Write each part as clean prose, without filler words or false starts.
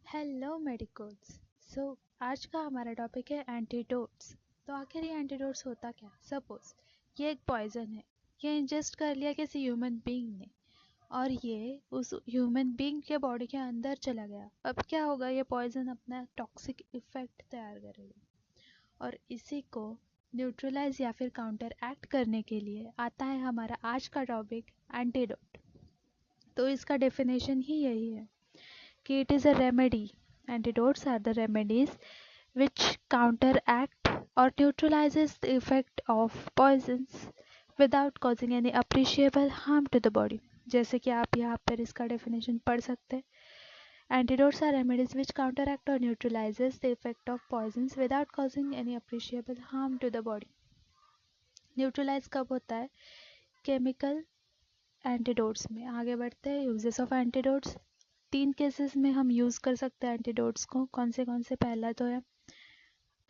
Hello medicos. आज का हमारा टॉपिक है एंटीडोट्स। तो आखिर ये एंटीडोट्स होता क्या? सपोज ये एक पॉइजन है, ये इंजेस्ट कर लिया किसी ह्यूमन बीइंग ने और ये उस ह्यूमन बीइंग के बॉडी के अंदर चला गया। अब क्या होगा? ये पॉइजन अपना टॉक्सिक इफेक्ट तैयार करेगा और इसी को न्यूट्रलाइज या फिर काउंटर एक्ट करने के लिए आता है हमारा आज का टॉपिक एंटीडोट। तो इसका डेफिनेशन ही यही है कि it is a remedy. Antidotes are the remedies which counteract or neutralizes the effect of poisons without causing any appreciable harm to the body. जैसे कि आप यहाँ पर इसका डेफिनेशन पढ़ सकते हैं। Antidotes are remedies which counteract or neutralizes the effect of poisons without causing any appreciable harm to the body. Neutralize कब होता है? केमिकल एंटीडोट्स में। आगे बढ़ते हैं। Uses of antidotes. 3 केसेस में हम यूज़ कर सकते हैं एंटीडोट्स को। कौन से? पहला तो है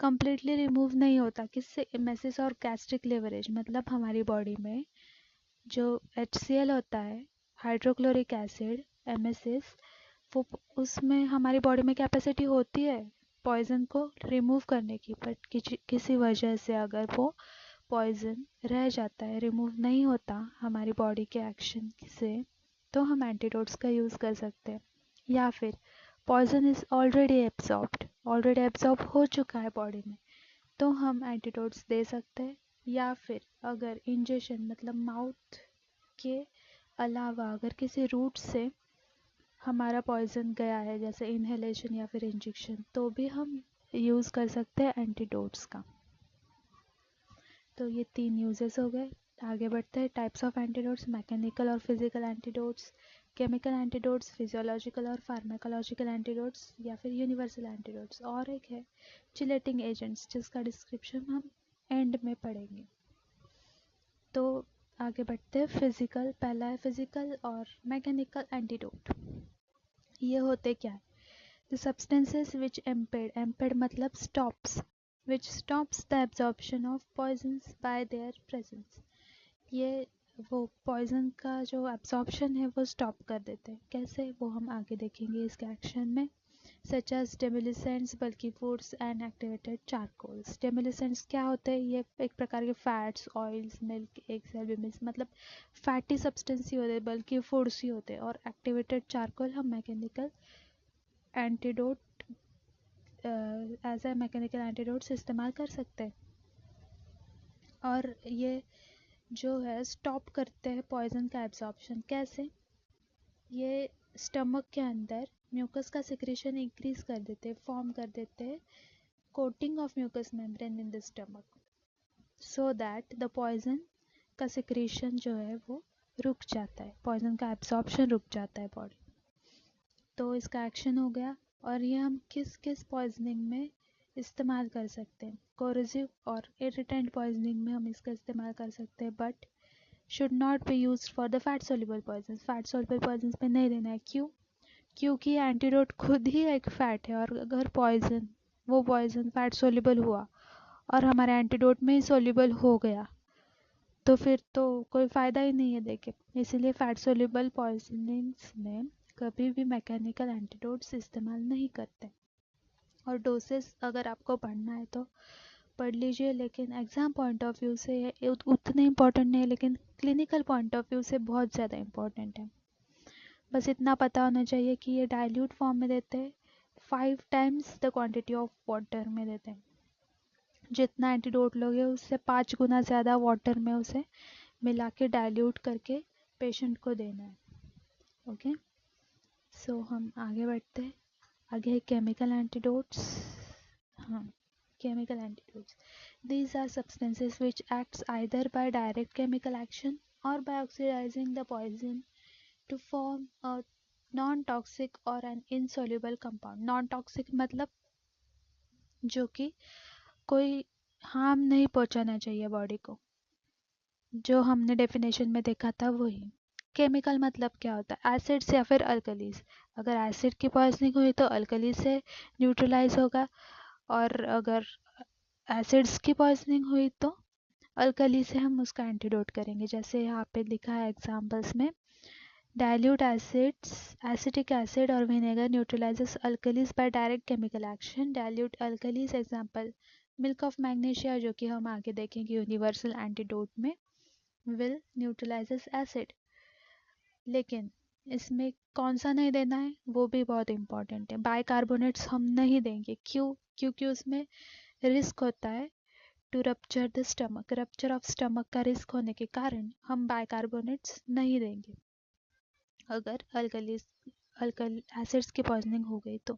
कम्प्लीटली रिमूव नहीं होता। किससे? एमएसएस और गैस्ट्रिक लीवरेज। मतलब हमारी बॉडी में जो HCl होता है, हाइड्रोक्लोरिक एसिड, एमएसएस, वो उसमें हमारी बॉडी में कैपेसिटी होती है पॉइजन को रिमूव करने की, बट किसी वजह से अगर वो पॉइजन रह जाता है, रिमूव नहीं होता हमारी बॉडी के एक्शन से, तो हम एंटीडोट्स का यूज़ कर सकते हैं। या फिर पॉइजन इज़ ऑलरेडी एब्जॉर्ब हो चुका है बॉडी में, तो हम एंटीडोट्स दे सकते हैं। या फिर अगर इंजेक्शन मतलब माउथ के अलावा अगर किसी रूट से हमारा पॉइजन गया है, जैसे इनहेलेशन या फिर इंजेक्शन, तो भी हम यूज़ कर सकते हैं एंटीडोट्स का। तो ये 3 यूजेस हो गए। आगे बढ़ते हैं। Types of antidotes. मैकेनिकल और physical antidotes, chemical antidotes, physiological और फार्माकोलॉजिकल एंटीडोट्स, या फिर यूनिवर्सल एंटीडोट्स। और एक है चिलेटिंग एजेंट्स, जिसका डिस्क्रिप्शन हम एंड में पढ़ेंगे। तो आगे बढ़ते हैं। फिजिकल। पहला है फिजिकल और मैकेनिकल एंटीडोट। ये होते क्या है? द सब्सटेंसेस विच एम्पेड मतलब stops, which stops the absorption of poisons by their presence. ये वो पॉइजन का जो एब्जॉर्प्शन है वो स्टॉप कर देते हैं। कैसे? वो हम आगे देखेंगे इसके एक्शन में। Such as stimulants, bulky foods and activated charcoal. Stimulants क्या होते हैं? ये एक प्रकार के fats, oils, milk, eggs, albumin, मतलब फैटी सब्सटेंस ही होते हैं, बल्कि फूड्स ही होते हैं। और एक्टिवेटेड चारकोल हम mechanical antidote as a mechanical antidotes इस्तेमाल कर सकते हैं। और ये जो है स्टॉप करते हैं पॉइजन का एब्जॉर्प्शन। कैसे? ये स्टमक के अंदर म्यूकस का सिक्रेशन इंक्रीज कर देते हैं, फॉर्म कर देते हैं coating of mucous membrane in the stomach, so that the poison का सिक्रेशन जो है वो रुक जाता है, पॉइजन का एब्जॉर्प्शन रुक जाता है बॉडी। तो इसका एक्शन हो गया। और ये हम किस किस पॉइजनिंग में इस्तेमाल कर सकते हैं? कोरोसिव और इरिटेंट पॉइजनिंग में हम इसका इस्तेमाल कर सकते हैं, but should not be used for the fat soluble poison. Fat soluble poison में नहीं देना है। क्यों? क्योंकि एंटीडोट खुद ही एक फैट है, और अगर वो पॉइजन फैट सोल्यूबल हुआ और हमारे एंटीडोट में ही सोल्यूबल हो गया, तो फिर तो कोई फ़ायदा ही नहीं है देके। इसीलिए फैट सोल्यूबल पॉइजनिंग्स में कभी भी मैकेनिकल एंटीडोट्स इस्तेमाल नहीं करते। और डोसेस अगर आपको पढ़ना है तो पढ़ लीजिए, लेकिन एग्ज़ाम पॉइंट ऑफ व्यू से ये उतने इम्पोर्टेंट नहीं है, लेकिन क्लिनिकल पॉइंट ऑफ व्यू से बहुत ज़्यादा इम्पोर्टेंट है। बस इतना पता होना चाहिए कि ये डाइल्यूट फॉर्म में देते हैं, 5 times the quantity of water में देते हैं। जितना एंटीडोट लोगे उससे 5 गुना ज़्यादा वाटर में उसे मिला के डाइल्यूट करके पेशेंट को देना है। ओके, सो हम आगे बढ़ते हैं। आगे है केमिकल एंटीडोट्स। हाँ, chemical antidotes. These are substances which acts either by direct chemical action or by oxidizing the poison to form a non-toxic or an insoluble compound. Non-toxic मतलब जो कि कोई हार्म नहीं पहुंचाना चाहिए बॉडी को, जो हमने डेफिनेशन में देखा था वही। केमिकल मतलब क्या होता है? एसिड्स या फिर अल्कलीज। अगर एसिड की पॉइजनिंग हुई तो अल्कली से न्यूट्रलाइज होगा, और अगर एसिड्स की पॉइजनिंग हुई तो अल्कली से हम उसका एंटीडोट करेंगे। जैसे यहाँ पे लिखा है एग्जाम्पल्स में, Dilute acids, acetic acid or vinegar neutralizes alkalis by direct chemical action. Dilute alkalis example milk of magnesia, जो कि हम आगे देखेंगे यूनिवर्सल एंटीडोट में, will neutralizes acid. लेकिन इसमें कौन सा नहीं देना है वो भी बहुत इंपॉर्टेंट है. बाइकार्बोनेट्स हम नहीं देंगे. क्यों? क्योंकि उसमें रिस्क होता है to rupture the stomach. Rupture of stomach का रिस्क होने के कारण हम बाइकार्बोनेट्स नहीं देंगे अगर अल्कली एसिड्स की पॉइजनिंग हो गई तो.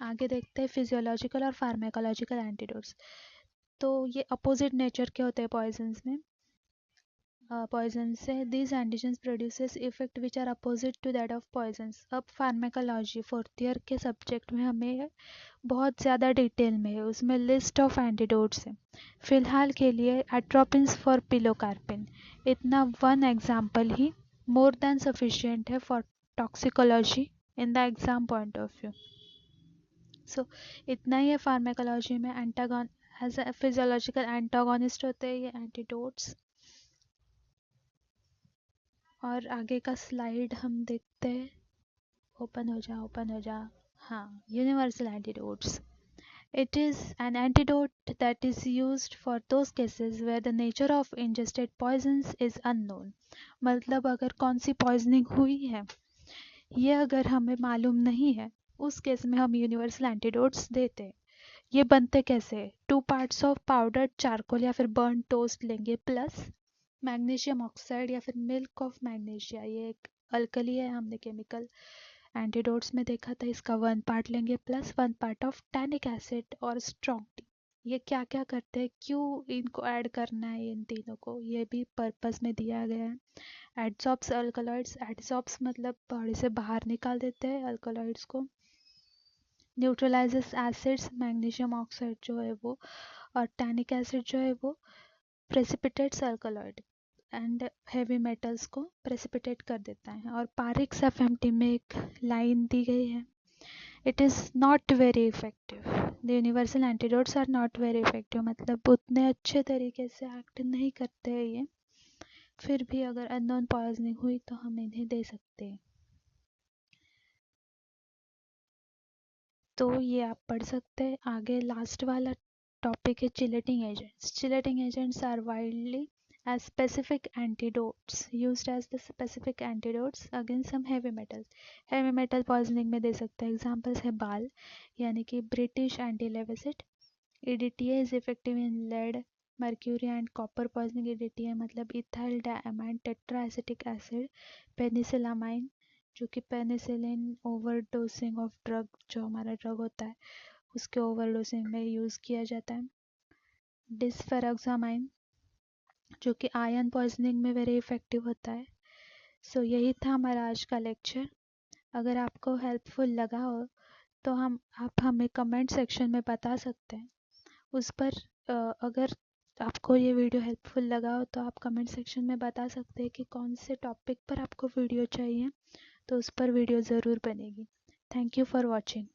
आगे देखते हैं फिजियोलॉजिकल और फार्माकोलॉजिकल एंटीडोट्स. तो ये अपोजिट नेचर के होते हैं पॉइजन्स में. पॉइजन से these antigens produces effect which are opposite to that of poisons. अब फार्माकोलॉजी फोर्थ ईयर के सब्जेक्ट में हमें बहुत ज़्यादा डिटेल में है, उसमें लिस्ट ऑफ एंटीडोट्स है. फिलहाल के लिए एट्रोपिन्स फॉर पिलोकार्पिन, इतना वन एग्जाम्पल ही मोर देन सफिशिएंट है for toxicology in the exam point of view. So इतना ही है फार्माकोलॉजी में. एंटागन एज अ फिजियोलॉजिकल एंटागोनिस्ट होते हैं ये एंटीडोट्स. और आगे का स्लाइड हम देखते हैं. ओपन हो जा. हाँ, universal antidotes. It is an antidote that is used for those cases where the nature of ingested poisons is unknown. मतलब अगर कौन सी पॉइजनिंग हुई है ये अगर हमें मालूम नहीं है उस केस में हम यूनिवर्सल एंटीडोट्स देते हैं. ये बनते कैसे? 2 parts ऑफ पाउडर्ड चारकोल या फिर बर्न टोस्ट लेंगे प्लस मैग्नीशियम ऑक्साइड या फिर मिल्क ऑफ मैग्नीशिया. ये एक अल्कली है, हमने केमिकल एंटीडोट्स में देखा था. इसका 1 पार्ट लेंगे plus 1 part of tannic acid और स्ट्रॉन्ग टी. ये क्या क्या करते हैं, क्यों इनको ऐड करना है इन तीनों को, ये भी पर्पस में दिया गया है. एड्सॉर्ब्स अल्कलॉइड्स. एड्सॉर्ब्स मतलब बॉडी से बाहर निकाल देते हैं अल्कलॉइड्स को. न्यूट्रलाइजेस एसिड्स, मैग्नीशियम ऑक्साइड जो है वो और टैनिक एसिड जो है वो precipitates alkaloid and heavy metals को प्रेसिपिटेट कर देता है. और पारिक्स एफएमटी में एक लाइन दी गई है, it is not very effective. The universal antidotes are not very effective, मतलब उतने अच्छे तरीके से एक्ट नहीं करते हैं ये. फिर भी अगर अननोन पॉइजनिंग हुई तो हम इन्हें दे सकते हैं. तो ये आप पढ़ सकते हैं. आगे लास्ट वाला टॉपिक है chelating agents. Chelating agents are widely as specific antidotes used as the specific antidotes against some heavy metals. heavy metal poisoning में दे सकते हैं. एग्जांपल्स है बाल यानी कि British anti lewisite. EDTA is effective in lead, mercury and copper poisoning. EDTA मतलब ethyl diamine टेट्राएसिटिक acid. Penicillamine जो कि penicillin ओवरडोसिंग of drug, जो हमारा ड्रग होता है उसके ओवरडोसिंग में यूज़ किया जाता है. डिसफेरोक्सामाइन जो कि आयरन पॉइजनिंग में वेरी इफ़ेक्टिव होता है. सो यही था हमारा आज का लेक्चर. अगर आपको हेल्पफुल लगा हो तो आप हमें कमेंट सेक्शन में बता सकते हैं. उस पर अगर आपको ये वीडियो हेल्पफुल लगा हो तो आप कमेंट सेक्शन में बता सकते हैं कि कौन से टॉपिक पर आपको वीडियो चाहिए, तो उस पर वीडियो ज़रूर बनेगी. Thank you for watching.